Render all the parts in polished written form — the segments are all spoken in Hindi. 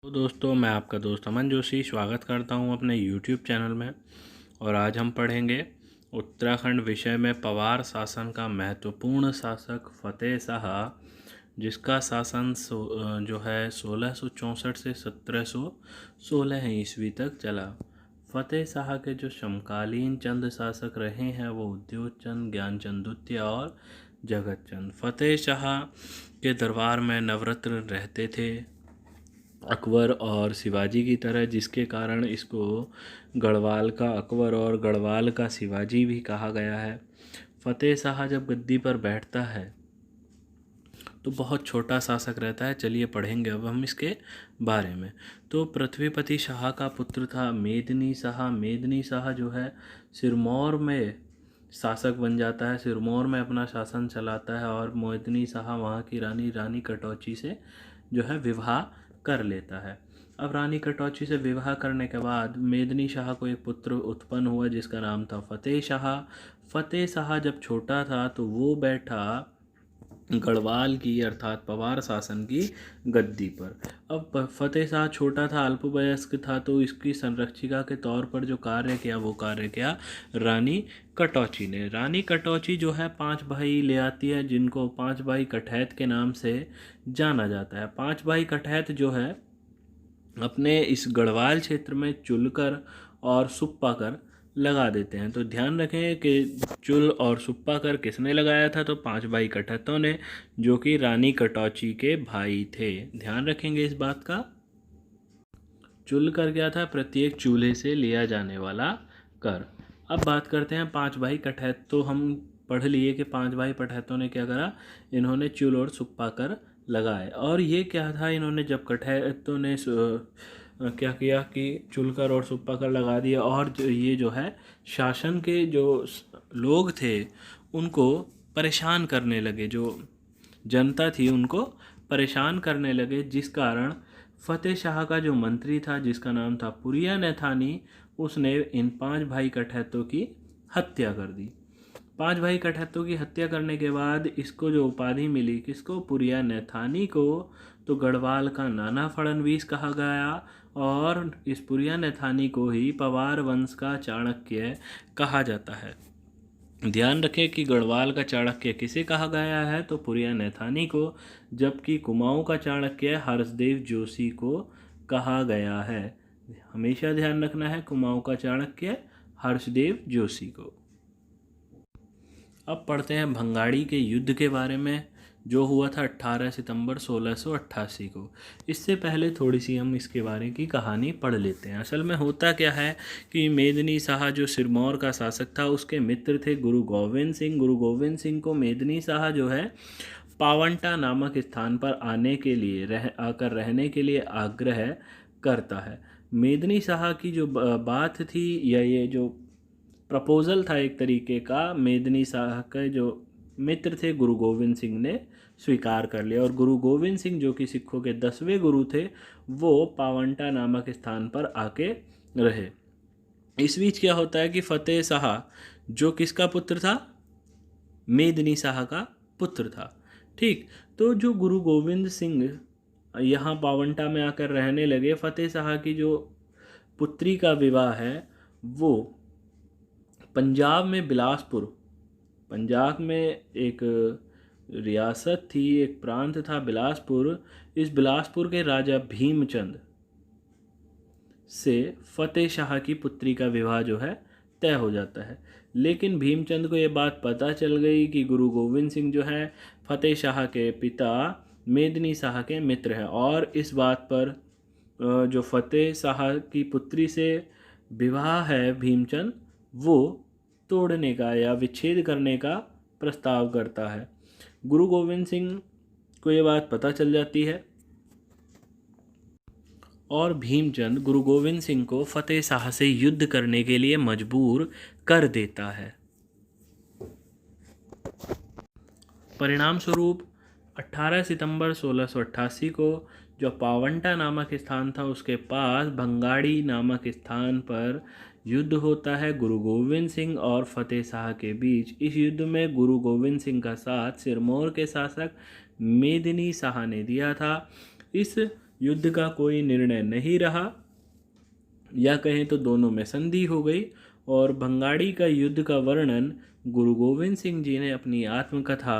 तो दोस्तों, मैं आपका दोस्त अमन जोशी स्वागत करता हूं अपने यूट्यूब चैनल में। और आज हम पढ़ेंगे उत्तराखंड विषय में पवार शासन का महत्वपूर्ण शासक फतेह शाह, जिसका शासन जो है 1664 से 1716 ईस्वी तक चला। फतेह शाह के जो समकालीन चंद शासक रहे हैं वो उद्योग चंद, ज्ञानचंद द्वितीय और जगत चंद। फतेह शाह के दरबार में नवरत्न रहते थे, अकबर और शिवाजी की तरह, जिसके कारण इसको गढ़वाल का अकबर और गढ़वाल का शिवाजी भी कहा गया है। फतेह शाह जब गद्दी पर बैठता है तो बहुत छोटा शासक रहता है। चलिए पढ़ेंगे अब हम इसके बारे में। तो पृथ्वीपति शाह का पुत्र था मेदिनी शाह। मेदिनी शाह जो है सिरमौर में शासक बन जाता है, सिरमौर में अपना शासन चलाता है और मेदिनी शाह वहाँ की रानी कटौची से जो है विवाह कर लेता है। अब रानी कटौची से विवाह करने के बाद मेदिनी शाह को एक पुत्र उत्पन्न हुआ जिसका नाम था फतेह शाह। फतेह शाह जब छोटा था तो वो बैठा गढ़वाल की अर्थात पवार शासन की गद्दी पर। अब फतेह शाह छोटा था, अल्पवयस्क था, तो इसकी संरक्षिका के तौर पर जो कार्य किया वो कार्य किया रानी कटौची ने। रानी कटौची जो है 5 भाई ले आती है, जिनको 5 भाई कठैत के नाम से जाना जाता है। 5 भाई कठैत जो है अपने इस गढ़वाल क्षेत्र में चुलकर और सुप्पाकर लगा देते हैं। तो ध्यान रखें कि चुल और सुप्पाकर किसने लगाया था, तो 5 भाई कठैतों ने, जो कि रानी कटौची के भाई थे। ध्यान रखेंगे इस बात का। चुल कर क्या था? प्रत्येक चूल्हे से लिया जाने वाला कर। अब बात करते हैं 5 भाई कठैत। तो हम पढ़ लिए कि 5 भाई कठैतों ने क्या करा, इन्होंने चुल और सुप्पाकर लगाए। और ये क्या था, इन्होंने जब कठैतों ने क्या किया कि चुलकर और सुप्पाकर लगा दिया, और ये जो है शासन के जो लोग थे उनको परेशान करने लगे, जो जनता थी उनको परेशान करने लगे, जिस कारण फतेह शाह का जो मंत्री था जिसका नाम था पुरिया नैथानी, उसने इन 5 भाई कठैतों की हत्या कर दी। 5 भाई कठैतों की हत्या करने के बाद इसको जो उपाधि मिली, किसको? पुरिया नैथानी को, तो गढ़वाल का नाना फड़नवीस कहा गया। और इस पुरिया नैथानी को ही पवार वंश का चाणक्य कहा जाता है। ध्यान रखें कि गढ़वाल का चाणक्य किसे कहा गया है, तो पुरिया नैथानी को, जबकि कुमाऊं का चाणक्य हर्षदेव जोशी को कहा गया है। हमेशा ध्यान रखना है, कुमाऊं का चाणक्य हर्षदेव जोशी को। अब पढ़ते हैं भंगाड़ी के युद्ध के बारे में, जो हुआ था 18 सितंबर 1688 को। इससे पहले थोड़ी सी हम इसके बारे की कहानी पढ़ लेते हैं। असल में होता क्या है कि मेदिनी शाह जो सिरमौर का शासक था, उसके मित्र थे गुरु गोविंद सिंह। गुरु गोविंद सिंह को मेदिनी शाह जो है पावंटा नामक स्थान पर आने के लिए आकर रहने के लिए आग्रह करता है। मेदिनी शाह की जो बात थी, या ये जो प्रपोजल था एक तरीके का, मेदिनी शाह के जो मित्र थे गुरु गोविंद सिंह ने स्वीकार कर लिया। और गुरु गोविंद सिंह जो कि सिखों के 10वें गुरु थे, वो पावंटा नामक स्थान पर आके रहे। इस बीच क्या होता है कि फतेह शाह जो किसका पुत्र था? मेदिनी शाह का पुत्र था। ठीक, तो जो गुरु गोविंद सिंह यहाँ पावंटा में आकर रहने लगे, फतेह शाह की जो पुत्री का विवाह है वो पंजाब में बिलासपुर, पंजाब में एक रियासत थी, एक प्रांत था बिलासपुर। इस बिलासपुर के राजा भीमचंद से फतेह शाह की पुत्री का विवाह जो है तय हो जाता है। लेकिन भीमचंद को ये बात पता चल गई कि गुरु गोविंद सिंह जो है फतेह शाह के पिता मेदिनी शाह के मित्र हैं, और इस बात पर जो फतेह शाह की पुत्री से विवाह है भीमचंद, वो तोड़ने का या विच्छेद करने का प्रस्ताव करता है। गुरु गोविंद सिंह को ये बात पता चल जाती है और भीमचंद गुरु गोविंद सिंह को फतेह शाह से युद्ध करने के लिए मजबूर कर देता है। परिणाम स्वरूप 18 सितंबर 1688 को जो पावंटा नामक स्थान था उसके पास भंगाड़ी नामक स्थान पर युद्ध होता है गुरु गोविंद सिंह और फतेह शाह के बीच। इस युद्ध में गुरु गोविंद सिंह का साथ सिरमौर के शासक मेदिनी शाह ने दिया था। इस युद्ध का कोई निर्णय नहीं रहा, या कहें तो दोनों में संधि हो गई। और भंगाड़ी का युद्ध का वर्णन गुरु गोविंद सिंह जी ने अपनी आत्मकथा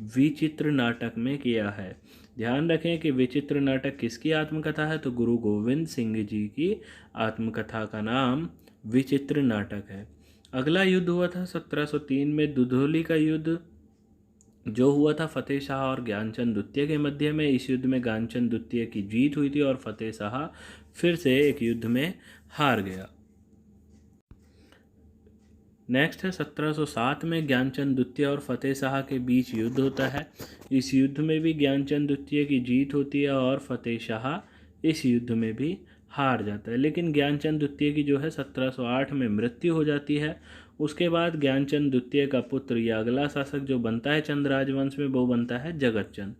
विचित्र नाटक में किया है। ध्यान रखें कि विचित्र नाटक किसकी आत्मकथा है, तो गुरु गोविंद सिंह जी की आत्मकथा का नाम विचित्र नाटक है। अगला युद्ध हुआ था 1703 में दुधौली का युद्ध, जो हुआ था फतेह शाह और ज्ञानचंद द्वितीय के मध्य में। इस युद्ध में ज्ञानचंद द्वितीय की जीत हुई थी और फतेह शाह फिर से एक युद्ध में हार गया। नेक्स्ट है 1707 में ज्ञानचंद द्वितीय और फतेह शाह के बीच युद्ध होता है। इस युद्ध में भी ज्ञानचंद द्वितीय की जीत होती है और फतेह शाह इस युद्ध में भी हार जाता है। लेकिन ज्ञानचंद द्वितीय की जो है 1708 में मृत्यु हो जाती है। उसके बाद ज्ञानचंद द्वितीय का पुत्र या अगला शासक जो बनता है चंद राजवंश में, वो बनता है जगतचंद।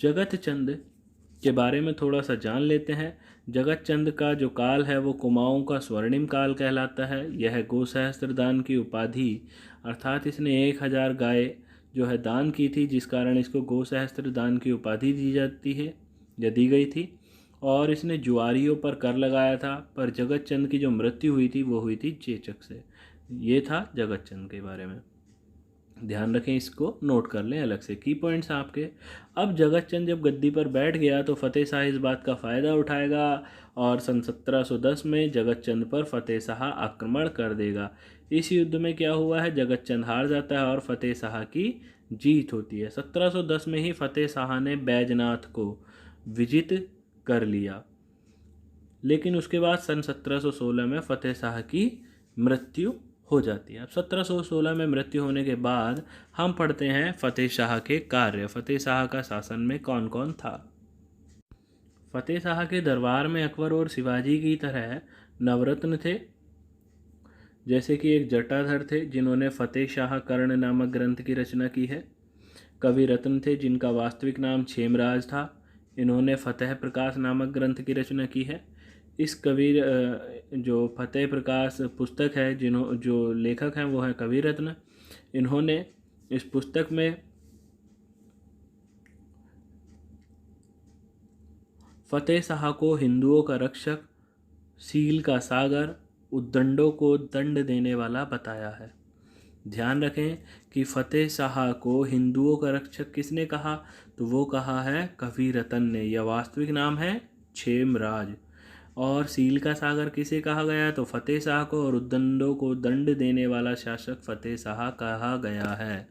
जगतचंद के बारे में थोड़ा सा जान लेते हैं। जगतचंद का जो काल है वो कुमाऊं का स्वर्णिम काल कहलाता है। यह गोसहस्त्रदान की उपाधि, अर्थात इसने 1000 गाय जो है दान की थी, जिस कारण इसको गोसहस्त्रदान की उपाधि दी जाती है या दी गई थी। और इसने जुआरियों पर कर लगाया था, पर जगतचंद की जो मृत्यु हुई थी वो हुई थी चेचक से। ये था जगतचंद के बारे में, ध्यान रखें, इसको नोट कर लें अलग से, की पॉइंट्स आपके। अब जगतचंद जब गद्दी पर बैठ गया तो फतेह शाह इस बात का फ़ायदा उठाएगा और सन 1710 में जगतचंद पर फतेह शाह आक्रमण कर देगा। इस युद्ध में क्या हुआ है, जगतचंद हार जाता है और फतेह शाह की जीत होती है। 1710 में ही फतेह शाह ने बैजनाथ को विजित कर लिया, लेकिन उसके बाद सन 1716 में फतेह शाह की मृत्यु हो जाती है। अब 1716 में मृत्यु होने के बाद हम पढ़ते हैं फतेह शाह के कार्य। फतेह शाह का शासन में कौन कौन था। फतेह शाह के दरबार में अकबर और शिवाजी की तरह नवरत्न थे, जैसे कि एक जटाधर थे जिन्होंने फतेह शाह कर्ण नामक ग्रंथ की रचना की है। कवि रत्न थे जिनका वास्तविक नाम क्षेमराज था, इन्होंने फतेह प्रकाश नामक ग्रंथ की रचना की है। इस कवि जो फतेह प्रकाश पुस्तक है, जो लेखक हैं वो हैं कवि रत्न। इन्होंने इस पुस्तक में फतेह शाह को हिंदुओं का रक्षक, सील का सागर, उद्दंडों को दंड देने वाला बताया है। ध्यान रखें कि फतेह शाह को हिंदुओं का रक्षक किसने कहा, तो वो कहा है कवि रतन ने। यह वास्तविक नाम है क्षेमराज। और सील का सागर किसे कहा गया, तो फतेह शाह को, और उद्दंडों को दंड देने वाला शासक फतेह शाह कहा गया है।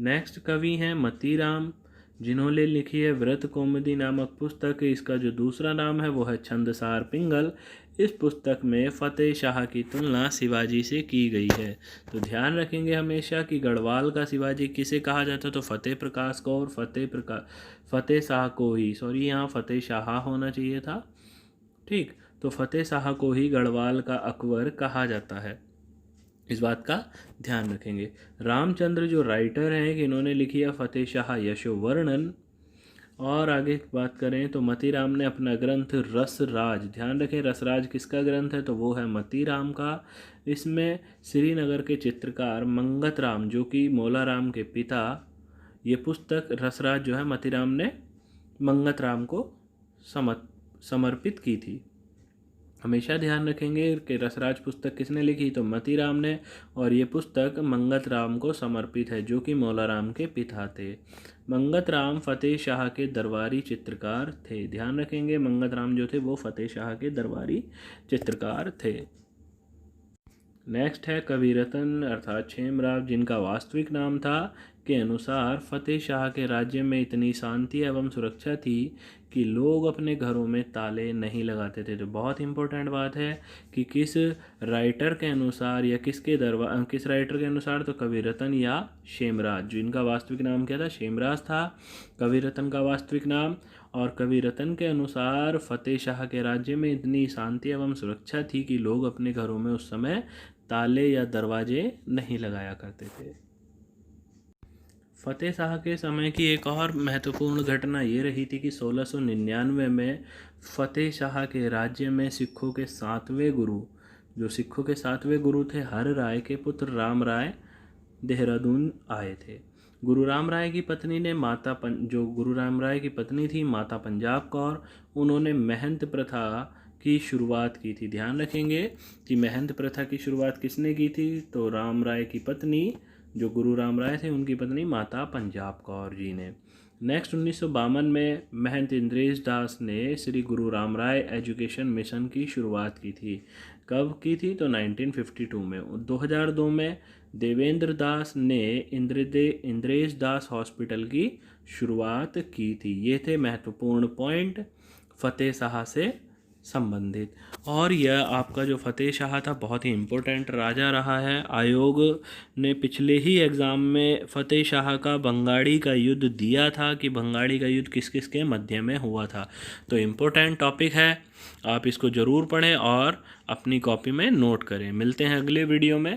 नेक्स्ट कवि हैं मतीराम, जिन्होंने लिखी है व्रत कौमुदी नामक पुस्तक। इसका जो दूसरा नाम है वो है छंदसार पिंगल। इस पुस्तक में फतेह शाह की तुलना शिवाजी से की गई है। तो ध्यान रखेंगे हमेशा कि गढ़वाल का शिवाजी किसे कहा जाता है, तो फतेह प्रकाश को, और फतेह शाह को ही, सॉरी यहाँ फतेह शाह होना चाहिए था, ठीक, तो फतेह शाह को ही गढ़वाल का अकबर कहा जाता है। इस बात का ध्यान रखेंगे। रामचंद्र जो राइटर हैं कि इन्होंने लिखी है फतेह शाह यशोवर्णन। और आगे बात करें तो मतीराम ने अपना ग्रंथ रसराज, ध्यान रखें रसराज किसका ग्रंथ है, तो वो है मतीराम का। इसमें श्रीनगर के चित्रकार मंगत राम, जो कि मौलाराम के पिता, ये पुस्तक रसराज जो है मतीराम ने मंगत राम को समर्पित की थी। हमेशा ध्यान रखेंगे कि रसराज पुस्तक किसने लिखी, तो मतीराम ने, और ये पुस्तक मंगत राम को समर्पित है, जो कि मौलाराम के पिता थे। मंगत राम फतेह शाह के दरबारी चित्रकार थे। ध्यान रखेंगे मंगत राम जो थे वो फतेह शाह के दरबारी चित्रकार थे। नेक्स्ट है कवि रतन अर्थात क्षेमराज, जिनका वास्तविक नाम था के अनुसार फतेह शाह के राज्य में इतनी शांति एवं सुरक्षा थी कि लोग अपने घरों में ताले नहीं लगाते थे। तो बहुत इंपॉर्टेंट बात है कि किस राइटर के अनुसार या किस राइटर के अनुसार, तो कवि रतन या क्षेमराज, जिनका वास्तविक नाम क्या था, क्षेमराज था कवि रतन का वास्तविक नाम। और कवि रतन के अनुसार फतेह शाह के राज्य में इतनी शांति एवं सुरक्षा थी कि लोग अपने घरों में उस समय ताले या दरवाजे नहीं लगाया करते थे। फतेह शाह के समय की एक और महत्वपूर्ण घटना ये रही थी कि 1699 में फतेह शाह के राज्य में सिखों के 7वें गुरु, जो सिखों के 7वें गुरु थे, हर राय के पुत्र राम राय देहरादून आए थे। गुरु राम राय की पत्नी ने जो गुरु राम राय की पत्नी थी माता पंजाब कौर, उन्होंने महंत प्रथा की शुरुआत की थी। ध्यान रखेंगे कि महंत प्रथा की शुरुआत किसने की थी, तो राम राय की पत्नी, जो गुरु राम राय थे उनकी पत्नी माता पंजाब कौर जी ने। नेक्स्ट 1952 में महंत इंद्रेश दास ने श्री गुरु राम राय एजुकेशन मिशन की शुरुआत की थी। कब की थी, तो 1952 में। 2002 में देवेंद्र दास ने इंद्रेश दास हॉस्पिटल की शुरुआत की थी। ये थे महत्वपूर्ण पॉइंट फतेह शाह से संबंधित। और यह आपका जो फतेह शाह था बहुत ही इम्पोर्टेंट राजा रहा है। आयोग ने पिछले ही एग्ज़ाम में फतेह शाह का बंगाड़ी का युद्ध दिया था कि बंगाड़ी का युद्ध किस किस के मध्य में हुआ था। तो इम्पोर्टेंट टॉपिक है, आप इसको ज़रूर पढ़ें और अपनी कॉपी में नोट करें। मिलते हैं अगले वीडियो में।